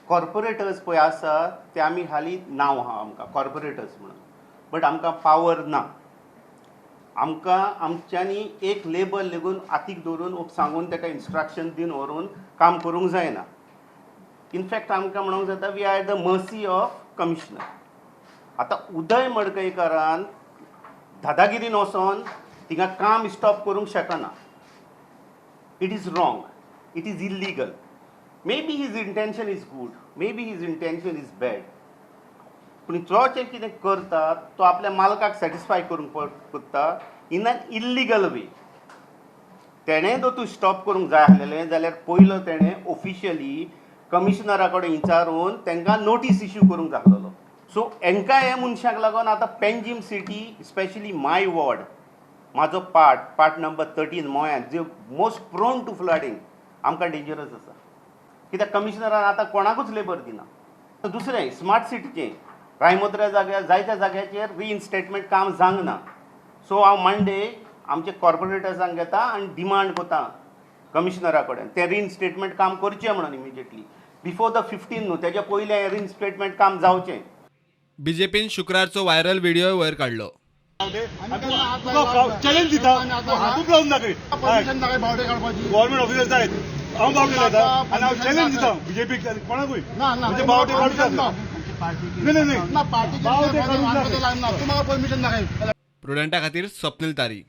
Corporators पळय आसा ते आमी हालीं नांव आहा आमकां कॉर्पोरेटर्स म्हणून, बट आमकां पावर ना. आमकां आमच्यांनी एक लेबल लेगून हातीक दवरून सांगून ताका इन्स्ट्रक्शन दिवन व्हरून काम करूंक जायना. इनफॅक्ट आमकां म्हणूंक जाता we are the mercy of commissioner. आतां उदय मडकयकारान दादागिरीन वचोन थिंगा काम स्टॉप करूंक शकना. It is wrong, it is illegal. Maybe his intention is good, maybe his intention is bad, पूण तो जें कितें करता तो आपल्या मालकाक सॅटिस्फाय करूंक करता इन एन इल्लिगल वे. तेणें जर तूं स्टॉप करूंक जाय आसलेलें जाल्यार पयलो तेणें ऑफिशियली कमिशनरा कडेन विचारून तांकां नोटीस इश्यू करूंक जाय आसलेलो. सो हांकां ह्या मनशाक लागून आतां पेंजीम सिटी, स्पेशली माय वॉर्ड, म्हाजो पार्ट नंबर 13 मोयान, जो मोस्ट प्रोन टू फ्लडिंग, आमकां डेंजरस आसा. कित्याक कमिशनरान आतां कोणाकूच लेबर दिना. दुसरें स्मार्ट सिटीचें रायमोद्रा जायत्या जाग्याचेर रिइन्स्टेटमेंट काम जावंक ना. सो हांव मंडे आमचे कॉर्पोरेटर्सांक घेता आनी डिमांड करता कमिशनरा कडेन तें रिइन्स्टेटमेंट काम करचें म्हणून इमिजिएटली बिफोर द 15 न्हू, तेज्या पयलें हें रिइन्स्टेटमेंट काम जावचें. बीजेपीन शुक्रारचो व्हायरल व्हिडिओ वयर काढलो. चॅलेंज दिता हातूच लावून दाखय गव्हर्नमेंट ऑफिसर्स आहेत हांव बावटे लायता आनी हांव चॅलेंज दिता बीजेपी कोणाकूय म्हणजे बावटे काडूचा नाही बावटे काडूचा प्रुडंटा खातीर स्वप्नील तारी.